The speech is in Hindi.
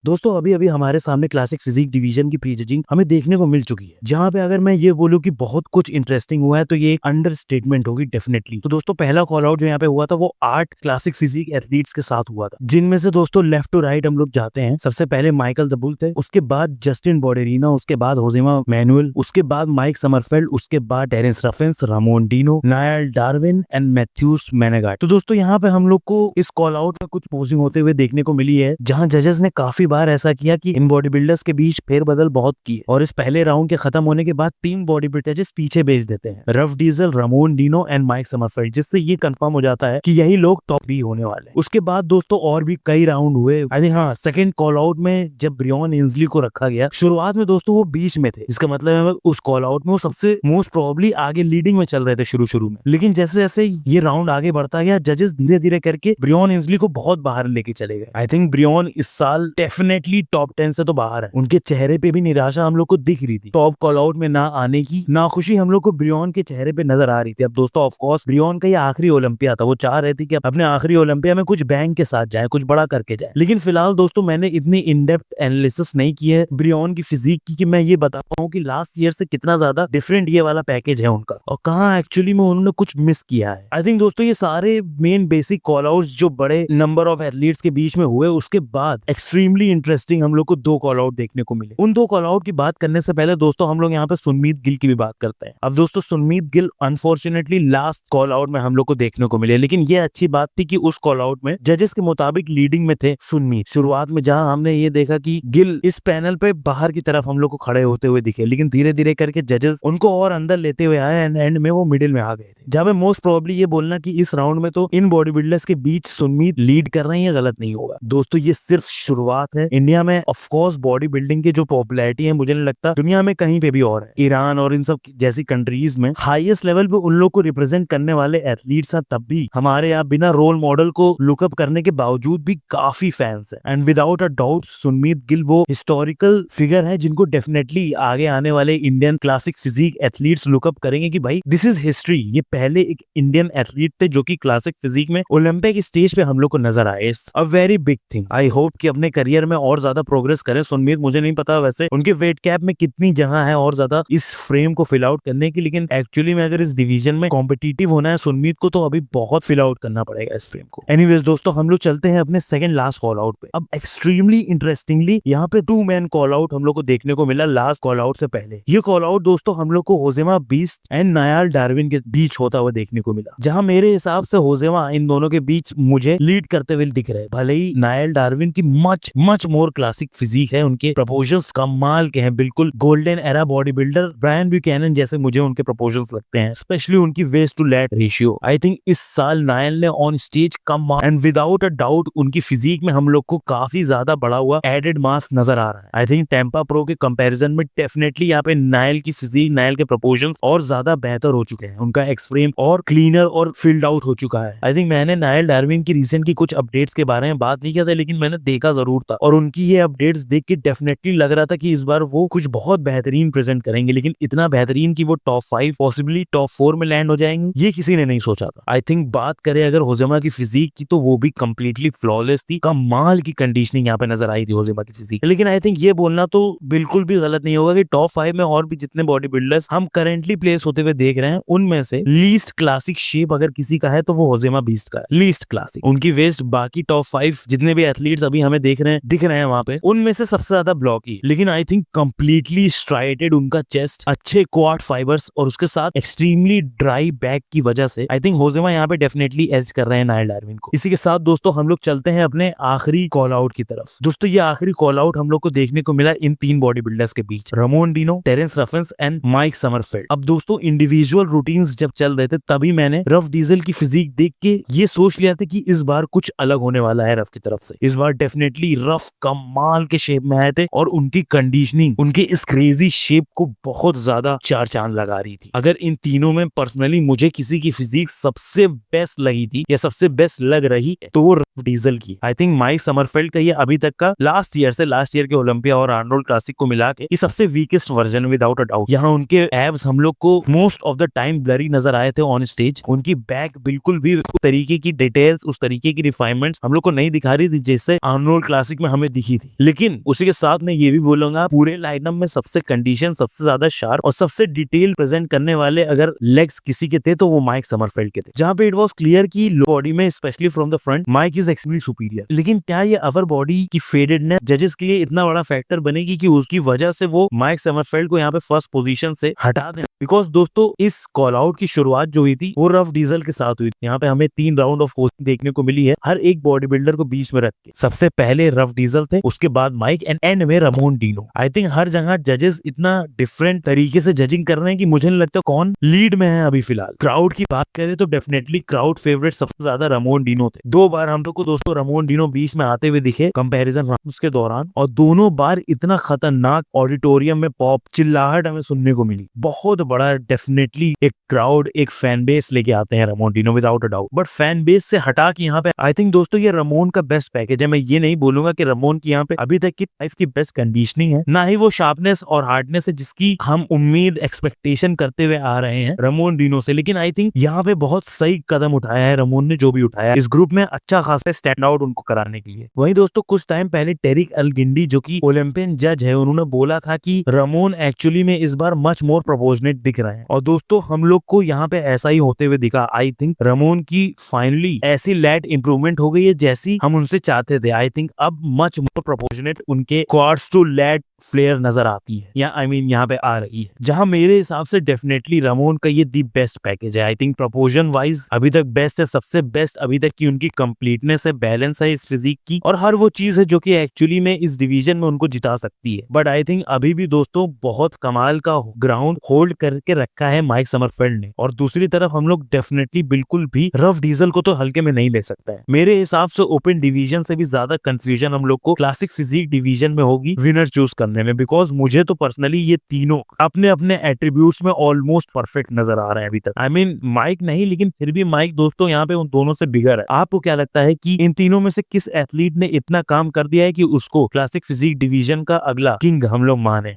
दोस्तों अभी अभी हमारे सामने क्लासिक फिजिक डिवीजन की प्री जजिंग हमें देखने को मिल चुकी है, जहां पे अगर मैं ये बोलूं कि बहुत कुछ इंटरेस्टिंग हुआ है तो ये एक अंडर स्टेटमेंट होगी डेफिनेटली। तो दोस्तों पहला कॉल आउट जो यहाँ पे हुआ था वो 8 क्लासिक फिजिक एथलीट्स के साथ हुआ था, जिनमें से दोस्तों लेफ्ट टू राइट हम लोग जाते हैं। सबसे पहले माइकल द बुल थे, उसके बाद जस्टिन बॉडेरीना, उसके बाद होजेमा मैनुअल, उसके बाद माइक समरफेल्ड, उसके बाद Terence Ruffins, Ramon Dino, Niall Darwin and Matthews Menegard. तो दोस्तों यहाँ पे हम लोग को इस कॉल आउट में कुछ पोजिंग होते हुए देखने को मिली है, जहाँ जजेस ने काफी बार ऐसा किया कि इन बॉडी बिल्डर्स के बीच फेरबदल बहुत की है और इस पहले राउंड के खत्म होने के बाद 3 बॉडी बिल्डर्स पीछे भेज देते हैं, Ruff Diesel, Ramon Dino and Mike Summerfield, जिससे ये कंफर्म हो जाता है कि यही लोग टॉप 3 होने वाले हैं। उसके बाद दोस्तों और भी कई राउंड हुए। आई थिंक हाँ, सेकंड कॉल आउट में जब ब्रियन इंजली को रखा गया, शुरुआत में दोस्तों वो बीच में थे, इसका मतलब है उस कॉल आउट में वो सबसे मोस्ट प्रोबेबली आगे लीडिंग में चल रहे थे शुरू में, लेकिन जैसे जैसे ये राउंड आगे बढ़ता गया, जजेस धीरे धीरे करके ब्रियन इंजली को बहुत बाहर लेके चले गए। आई थिंक ब्रियन इस साल डेफिनेटली टॉप 10 से तो बाहर है। उनके चेहरे पे भी निराशा हम लोग को दिख रही थी, टॉप कॉल आउट में ना आने की नाखुशी हम लोग को ब्रियन के चेहरे पे नजर आ रही थी। अब दोस्तों ऑफ कोर्स ब्रियन का ये आखिरी ओलंपिया था, वो चाह रहे थे कि अपने आखिरी ओलंपिया में कुछ बैंग के साथ जाए, कुछ बड़ा करके जाए। लेकिन फिलहाल दोस्तों मैंने इतनी इन डेप्थ एनालिसिस नहीं की है ब्रियन की फिजिक की कि मैं ये बता पाऊं कि लास्ट ईयर से कितना ज्यादा डिफरेंट ये वाला पैकेज है उनका और कहाँ एक्चुअली में उन्होंने कुछ मिस किया है। आई थिंक दोस्तों ये सारे मेन बेसिक कॉल आउट्स जो बड़े नंबर ऑफ एथलीट्स के बीच में हुए, उसके बाद एक्सट्रीमली इंटरेस्टिंग हम लोग को 2 कॉल आउट देखने को मिले। उन 2 कॉल आउट की बात करने से पहले दोस्तों हम लोग यहाँ पे सुनमीत गिल की भी बात करते हैं। अब दोस्तों Sunmeet Gill unfortunately last call out में हम लोग को देखने को मिले, लेकिन ये अच्छी बात थी कि उस कॉल आउट में जजेस के मुताबिक लीडिंग में थे सुनमीत। शुरुआत में जहां हमने ये देखा कि गिल इस पैनल पे बाहर की तरफ हम लोग को खड़े होते हुए दिखे, लेकिन धीरे धीरे करके जजेस उनको और अंदर लेते हुए आए एंड एंड में वो मिडिल में आ गए थे। जहां पे मोस्ट प्रोबेबली ये बोलना कि इस राउंड में तो इन बॉडी बिल्डर्स के बीच सुनमीत लीड कर रहे हैं, ये गलत नहीं होगा। दोस्तों ये सिर्फ शुरुआत है। इंडिया में ऑफ कोर्स बॉडी बिल्डिंग की जो पॉपुलैरिटी है, मुझे नहीं लगता दुनिया में कहीं पे भी और है। ईरान और इन सब जैसी कंट्रीज में हाईएस्ट लेवल पे उन लोग को रिप्रेजेंट करने वाले एथलीट्स हैं, तब भी हमारे यहाँ बिना रोल मॉडल को लुकअप करने के बावजूद भी काफी फैंस हैं। And without a doubt Sunmeet Gill वो हिस्टोरिकल फिगर है जिनको डेफिनेटली आगे आने वाले Indian classic physique athletes look up करेंगे कि भाई दिस इज हिस्ट्री। ये पहले एक इंडियन एथलीट थे जो कि क्लासिक फिजिक में ओलंपिक स्टेज पे हम लोग को नजर आए। A very big thing. I hope कि अपने करियर में और ज्यादा प्रोग्रेस करें सुनमीत। मुझे नहीं पता वैसे उनके वेट कैप में कितनी जगह है और ज्यादा इस फ्रेम को फिल आउट करने की, लेकिन एक्चुअली में अगर इस डिवीजन में कॉम्पिटिटिव होना है सुनमीत को तो अभी बहुत फिल आउट करना पड़ेगा इस फ्रेम को। एनीवेज दोस्तों हम लोग चलते हैं अपने सेकंड लास्ट कॉल आउट पे। अब एक्सट्रीमली इंटरेस्टिंगली यहाँ पे 2 मैन कॉल आउट हम लोग को देखने को मिला लास्ट कॉल आउट से पहले। ये कॉल आउट दोस्तों हम लोग को होजेमा बीस्ट एंड नायल डार्विन के बीच होता हुआ देखने को मिला, जहाँ मेरे हिसाब से होजेमा इन दोनों के बीच मुझे लीड करते हुए दिख रहे। भले ही नायल डार्विन की मच मोर क्लासिक फिजिक है, उनके प्रपोजल्स कमाल के हैं, बिल्कुल golden era body builder Brian Buchanan जैसे मुझे उनके प्रपोजल्स लगते हैं, स्पेशली उनकी waist to lat ratio. I think इस साल नायल ने on stage come and without a doubt उनकी फिजिक में हम लोग को काफी ज्यादा बढ़ा हुआ एडेड मास नजर आ रहा है। आई थिंक टेम्पा प्रो के कंपैरिजन में डेफिनेटली यहाँ पे नायल की फिजिक, नायल के प्रपोजल्स और ज्यादा बेहतर हो चुके हैं। उनका एक्स फ्रेम और क्लीनर और फील्ड आउट हो चुका है। आई थिंक मैंने नायल डार्विन की रिसेंट की कुछ अपडेट्स के बारे में बात नहीं किया था, लेकिन मैंने देखा जरूर था और उनकी ये अपडेट्स देख के डेफिनेटली लग रहा था कि इस बार वो कुछ बहुत बेहतरीन प्रेजेंट करेंगे, लेकिन इतना बेहतरीन कि वो टॉप 5 पॉसिबली टॉप 4 में लैंड हो जाएंगे, ये किसी ने नहीं सोचा था। आई थिंक बात करें अगर होजेमा की फिजिक की तो वो भी कंप्लीटली फ्लॉलेस थी। कमाल की कंडीशनिंग यहाँ पे नजर आई थी होजेमा की फिजिक। लेकिन आई थिंक ये बोलना तो बिल्कुल भी गलत नहीं होगा कि टॉप 5 में और भी जितने बॉडी बिल्डर्स हम करेंटली प्लेस होते हुए देख रहे हैं, उनमें से लीस्ट क्लासिक शेप अगर किसी का है तो वो होजेमा बीस्ट का है। लीस्ट क्लासिक उनकी वेस्ट बाकी टॉप 5 जितने भी एथलीट्स अभी हमें दिख रहे हैं वहां पे, उनमें से सबसे ज्यादा ब्लॉकी। लेकिन आई थिंक कंप्लीटली स्ट्राइटेड उनका चेस्ट, अच्छे क्वाड फाइबर्स और उसके साथ एक्सट्रीमली ड्राई बैक की वजह से आई थिंक होजेमा यहाँ पे डेफिनेटली एज कर रहे हैं नायल डार्विन को। इसी के साथ दोस्तों हम लोग चलते हैं अपने आखिरी कॉल आउट की तरफ। दोस्तों ये आखिरी कॉल आउट हम लोग को देखने को मिला इन 3 बॉडी बिल्डर्स के बीच, Ramon Dino, Terrence Ruffins and Mike Sommerfeld. अब दोस्तों इंडिविजुअल रूटीन्स जब चल रहे थे तभी मैंने रफ डीजल की फिजिक देख के ये सोच लिया था कि इस बार कुछ अलग होने वाला है रफ की तरफ से। इस बार डेफिनेटली रफ कमाल के शेप में आए थे और उनकी कंडीशनिंग, उनके इस क्रेजी शेप को बहुत ज्यादा 4 चांद लगा रही थी। अगर इन तीनों में पर्सनली मुझे किसी की फिजिक सबसे बेस्ट लगी थी या सबसे बेस्ट लग रही है तो वो रफ डीजल की। आई थिंक माइक समरफेल्ड का ये अभी तक का लास्ट ईयर के ओलंपिया और आर्नोल्ड क्लासिक को मिला के ये सबसे weakest version without a doubt. यहाँ उनके एब्स हम लोग को most of the time blurry नजर आए थे ऑन स्टेज। उनकी बैक बिल्कुल भी उस तरीके की डिटेल्स, उस तरीके की रिफाइनमेंट्स हम लोग को नहीं दिखा रही थी जैसे आर्नोल्ड क्लासिक में में हमें दिखी थी। लेकिन उसी के साथ मैं ये भी बोलूंगा पूरे लाइनअप में सबसे कंडीशन, सबसे ज्यादा शार्प और सबसे डिटेल प्रेजेंट करने वाले अगर लेग्स किसी के थे तो वो माइक समरफेल्ड के थे, जहाँ पे इट वॉज क्लियर की बॉडी में specially from the front Mike is extremely superior. लेकिन क्या ये अवर बॉडी की फेडेडनेस जजेस के लिए इतना बड़ा फैक्टर बनेगी कि उसकी वजह से वो माइक समरफेल्ड को यहाँ पे फर्स्ट पोजीशन से हटा दें? बिकॉज दोस्तों इस कॉल आउट की शुरुआत जो हुई थी वो रफ डीजल के साथ हुई थी। यहाँ पे हमें 3 राउंड ऑफ होस्टिंग देखने को मिली है, हर एक बॉडी बिल्डर को बीच में रख के। सबसे पहले रफ डीजल थे, उसके बाद माइक एंड एंड में रामोन डीनो। आई थिंक हर जगह जजेस इतना डिफरेंट तरीके से जजिंग कर रहे हैं कि मुझे नहीं लगता कौन लीड में है अभी फिलहाल। क्राउड की बात करें तो डेफिनेटली क्राउड फेवरेट सबसे ज्यादा रामोन डीनो थे। 2 बार हम लोग को दोस्तों रामोन डीनो बीच में आते हुए दिखे कंपैरिजन राउंड्स के दौरान, और दोनों बार इतना खतरनाक ऑडिटोरियम में पॉप चिल्लाहट हमें सुनने को मिली। बहुत बड़ा डेफिनेटली एक क्राउड, एक फैन बेस लेके आते हैं रामोन Dino without a doubt. But fan base से हटा के यहाँ पे आई थिंक दोस्तों ये रामोन का बेस्ट पैकेज है। मैं ये नहीं बोलूंगा कि रामोन की यहाँ पे अभी तक की लाइफ की बेस्ट कंडीशनिंग है, ना ही वो शार्पनेस और हार्डनेस है जिसकी हम उम्मीद एक्सपेक्टेशन करते हुए आ रहे हैं रामोन डीनो से। लेकिन आई थिंक यहाँ पे बहुत सही कदम उठाया है रामोन ने, जो भी उठाया इस ग्रुप में अच्छा खासा स्टैंड आउट उनको कराने के लिए। वहीं दोस्तों कुछ टाइम पहले टेरिक अल्गिंडी जो कि ओलंपियन जज है, उन्होंने बोला था कि रामोन एक्चुअली में इस बार मच मोर प्रोपोर्शनेट दिख रहे हैं, और दोस्तों हम लोग को यहाँ पे ऐसा ही होते हुए दिखा। आई थिंक रामोन की फाइनली ऐसी लैट इंप्रूवमेंट हो गई है जैसी हम उनसे चाहते थे। आई थिंक अब मच मोर प्रोपोर्शनेट उनके क्वाड्स टू लैट फ्लेयर नजर आती है, या आई मीन यहाँ पे आ रही है, जहां मेरे हिसाब से डेफिनेटली रामोन का ये दी बेस्ट पैकेज है। आई थिंक प्रोपोर्शन वाइज अभी तक बेस्ट है, सबसे बेस्ट अभी तक की उनकी कंप्लीटनेस है, बैलेंस है इस फिजिक की, और हर वो चीज है जो कि एक्चुअली में इस डिवीजन में उनको जिता सकती है। बट आई थिंक अभी भी दोस्तों बहुत कमाल का ग्राउंड होल्ड करके रखा है माइक समरफेल्ड ने, और दूसरी तरफ हम लोग डेफिनेटली बिल्कुल भी रफ डीजल को तो हल्के में नहीं ले सकता है। मेरे हिसाब से ओपन डिवीजन से भी ज्यादा कंफ्यूजन हम लोग को क्लासिक फिजिक डिवीजन में होगी विनर चूज करने में, बिकॉज मुझे तो पर्सनली ये तीनों अपने अपने एट्रीब्यूट्स में ऑलमोस्ट परफेक्ट नजर आ रहे हैं अभी तक। आई मीन माइक नहीं, लेकिन फिर भी माइक दोस्तों यहाँ पे उन दोनों से बिगड़ है। आपको क्या लगता है कि इन तीनों में से किस एथलीट ने इतना काम कर दिया है कि उसको क्लासिक फिजिक डिवीजन का अगला किंग हम लोग माने?